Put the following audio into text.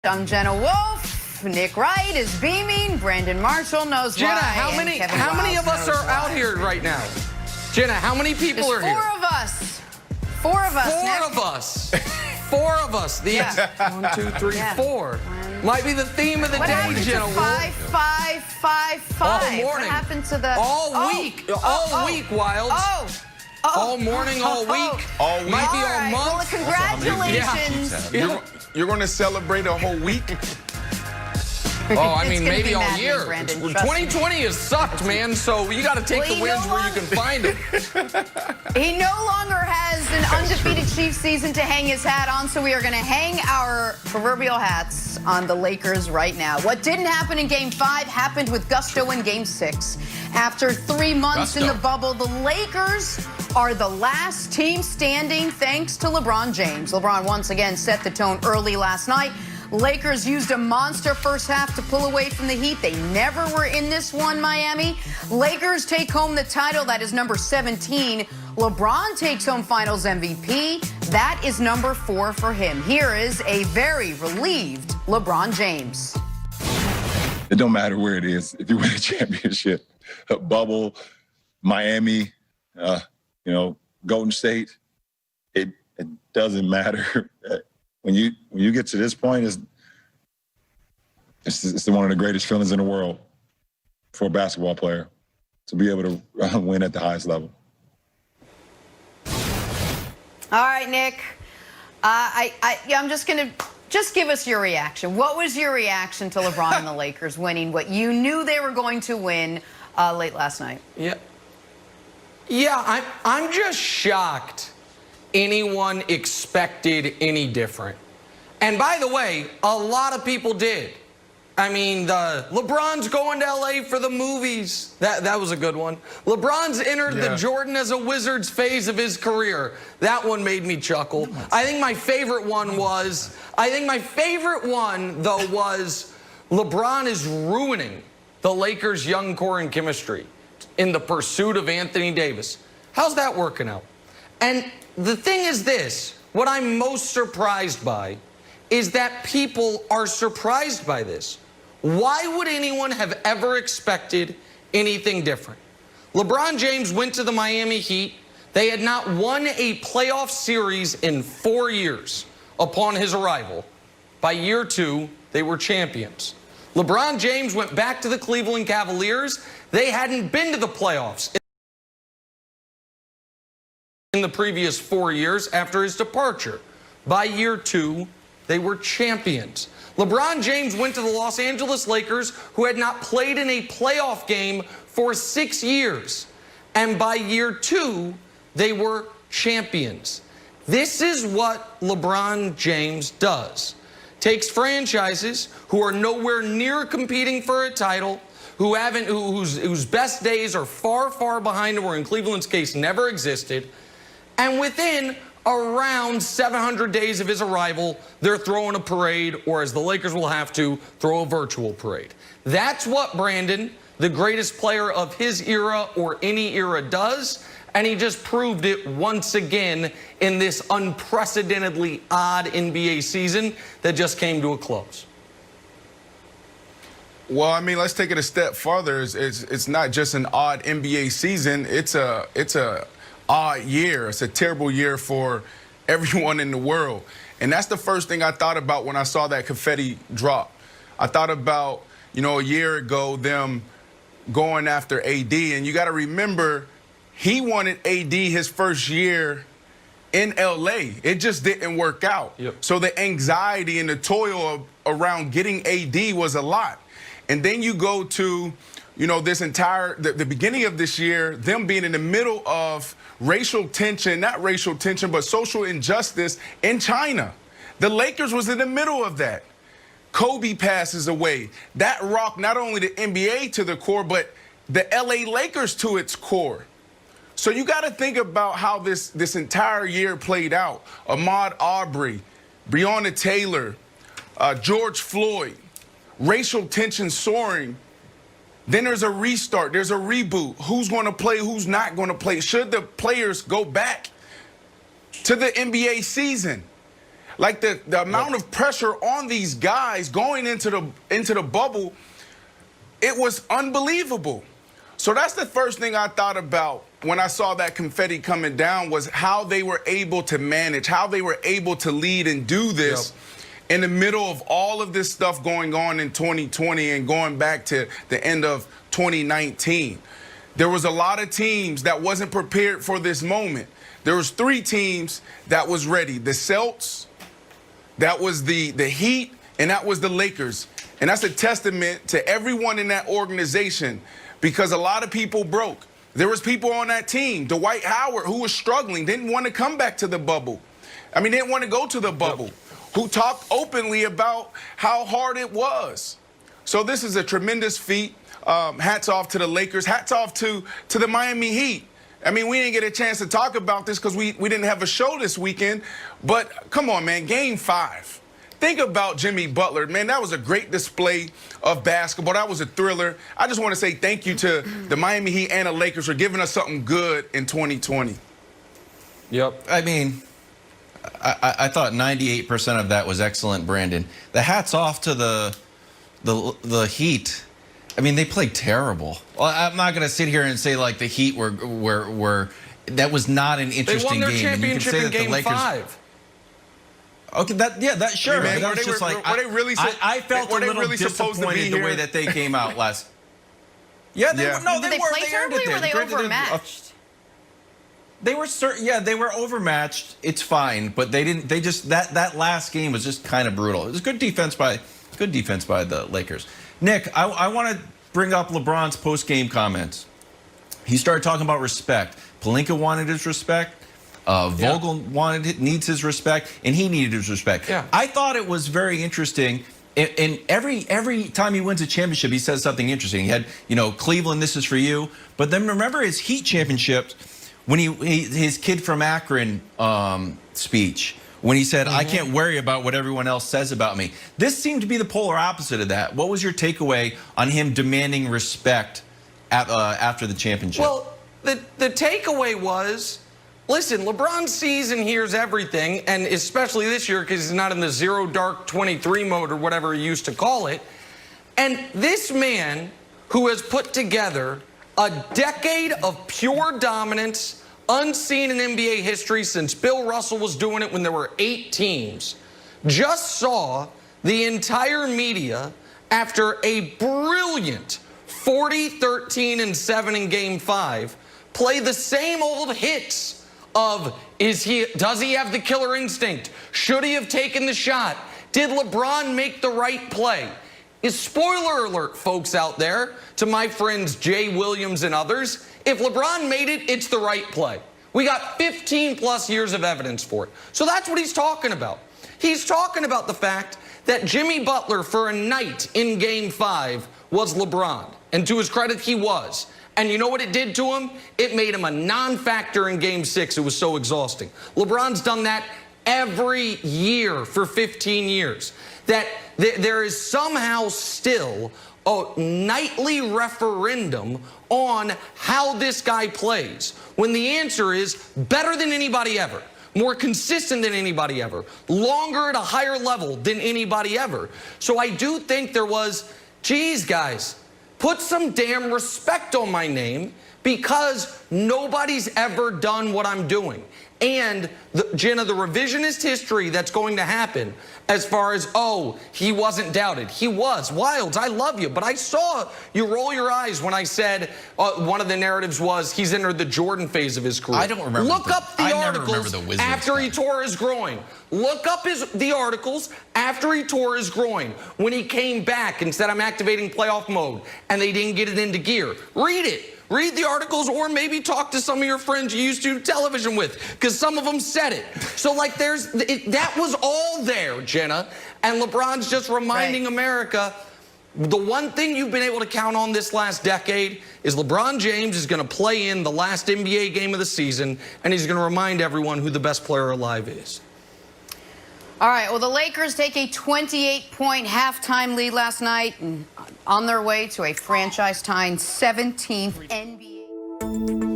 I'm Jenna Wolf. Nick Wright is beaming. Brandon Marshall knows Jenna, why. how many of us are out here right now? Jenna, how many people are here? Four of us. Four of us. Four of us. Four of us. The Yeah. 1, 2, 3, 4. Might be the theme of the day, Jenna Wolf. Five, five, five, five. All morning. What happened to the week. All week, Wilds. All morning, all week. All week. Might be All all right. month. Well, congratulations. Yeah. You're going to celebrate a whole week? Oh, I It's mean, gonna maybe be all maddening, year. Brandon, trust 2020 has sucked, man, so you got to take Well, the wins where you can find them. He no longer has an undefeated Chiefs season to hang his hat on, so we are going to hang our proverbial hats on the Lakers right now. What didn't happen in Game 5 happened with gusto in Game 6. After 3 months in the bubble, the Lakers are the last team standing thanks to LeBron James. LeBron once again set the tone early last night. Lakers used a monster first half to pull away from the Heat. They never were in this one, Miami. Lakers take home the title. That is number 17. LeBron takes home Finals MVP. That is number 4 for him. Here is a very relieved LeBron James. It don't matter where it is. If you win a championship, a bubble, Miami, Golden State, it doesn't matter. When you get to this point, it's one of the greatest feelings in the world for a basketball player to be able to win at the highest level. All right, Nick. I'm just going to give us your reaction. What was your reaction to LeBron and the Lakers winning what you knew they were going to win late last night? Yeah, I'm just shocked anyone expected any different. And by the way, a lot of people did. I mean, the LeBron's going to LA for the movies. That was a good one. LeBron's entered the Jordan as a Wizards phase of his career. That one made me chuckle. I think my favorite one was LeBron is ruining the Lakers' young core and chemistry in the pursuit of Anthony Davis. How's that working out? And the thing is this, what I'm most surprised by is that people are surprised by this. Why would anyone have ever expected anything different? LeBron James went to the Miami Heat. They had not won a playoff series in 4 years upon his arrival. By year 2, they were champions. LeBron James went back to the Cleveland Cavaliers. They hadn't been to the playoffs in the previous 4 years after his departure. By year 2, they were champions. LeBron James went to the Los Angeles Lakers, who had not played in a playoff game for 6 years. And by year 2, they were champions. This is what LeBron James does. Takes franchises who are nowhere near competing for a title, whose best days are far, far behind, or in Cleveland's case, never existed. And within around 700 days of his arrival, they're throwing a parade, or as the Lakers will have to, throw a virtual parade. That's what Brandon, the greatest player of his era or any era, does. And he just proved it once again in this unprecedentedly odd NBA season that just came to a close. Well, I mean, let's take it a step farther. It's not just an odd NBA season. It's a odd year. It's a terrible year for everyone in the world. And that's the first thing I thought about when I saw that confetti drop. I thought about, a year ago, them going after AD. And you got to remember, he wanted AD his first year in LA. It just didn't work out. So the anxiety and the toil around getting AD was a lot. And then you go to, this entire, the beginning of this year, them being in the middle of racial tension, not racial tension, but social injustice in China. The Lakers was in the middle of that. Kobe passes away. That rocked not only the NBA to the core, but the LA Lakers to its core. So you got to think about how this entire year played out. Ahmaud Arbery, Breonna Taylor, George Floyd, racial tension soaring. Then there's a restart. There's a reboot. Who's going to play? Who's not going to play? Should the players go back to the NBA season? Like the amount of pressure on these guys going into the bubble, it was unbelievable. So that's the first thing I thought about when I saw that confetti coming down, was how they were able to manage, how they were able to lead and do this in the middle of all of this stuff going on in 2020 and going back to the end of 2019. There was a lot of teams that wasn't prepared for this moment. There was 3 teams that was ready. The Celtics, that was the Heat, and that was the Lakers. And that's a testament to everyone in that organization, because a lot of people broke. There was people on that team, Dwight Howard, who was struggling, didn't want to come back to the bubble. I mean, didn't want to go to the bubble, who talked openly about how hard it was. So this is a tremendous feat. Hats off to the Lakers. Hats off to the Miami Heat. I mean, we didn't get a chance to talk about this because we didn't have a show this weekend. But come on, man, Game 5. Think about Jimmy Butler. Man, that was a great display of basketball. That was a thriller. I just want to say thank you to the Miami Heat and the Lakers for giving us something good in 2020. Yep. I mean, I thought 98% of that was excellent, Brandon. The hats off to the Heat. I mean, they played terrible. Well, I'm not going to sit here and say like the Heat were that was not an interesting game. They won their championship in Game 5. Okay, that sure. Hey, man, that was just like I felt a little disappointed the way that they came out last. Yeah, they were. Did they play terribly, or were they overmatched? They were they were overmatched. It's fine, but they didn't. They just that last game was just kind of brutal. It was good defense by the Lakers. Nick, I want to bring up LeBron's post-game comments. He started talking about respect. Pelinka wanted his respect. Vogel needs his respect, and he needed his respect. Yeah. I thought it was very interesting. And every time he wins a championship, he says something interesting. He had, Cleveland, this is for you. But then remember his Heat championships, when his kid from Akron speech, when he said, I can't worry about what everyone else says about me. This seemed to be the polar opposite of that. What was your takeaway on him demanding respect after the championship? Well, the takeaway was, listen, LeBron sees and hears everything, and especially this year because he's not in the zero dark 23 mode or whatever he used to call it. And this man, who has put together a decade of pure dominance, unseen in NBA history since Bill Russell was doing it when there were 8 teams, just saw the entire media after a brilliant 40-13-7 in Game 5 play the same old hits of does he have the killer instinct? Should he have taken the shot? Did LeBron make the right play? Spoiler alert, folks out there, to my friends Jay Williams and others, if LeBron made it, it's the right play. We got 15+ years of evidence for it. So that's what he's talking about. He's talking about the fact that Jimmy Butler, for a night in Game 5, was LeBron. And to his credit, he was. And you know what it did to him? It made him a non-factor in Game 6. It was so exhausting. LeBron's done that every year for 15 years. That there is somehow still a nightly referendum on how this guy plays, when the answer is better than anybody ever, more consistent than anybody ever, longer at a higher level than anybody ever. So I do think there was, geez, guys, put some damn respect on my name, because nobody's ever done what I'm doing. And, Jenna, the revisionist history that's going to happen as far as, oh, he wasn't doubted. He was. Wilds, I love you. But I saw you roll your eyes when I said one of the narratives was he's entered the Jordan phase of his career. I don't remember. Look up the articles after he tore his groin. Look up the articles after he tore his groin, when he came back and said, I'm activating playoff mode, and they didn't get it into gear. Read it. Read the articles, or maybe talk to some of your friends you used to do television with, because some of them said it. So, like, that was all there, Jenna. And LeBron's just reminding America, the one thing you've been able to count on this last decade is LeBron James is going to play in the last NBA game of the season, and he's going to remind everyone who the best player alive is. All right, well, the Lakers take a 28-point halftime lead last night, and on their way to a franchise-tying 17th NBA.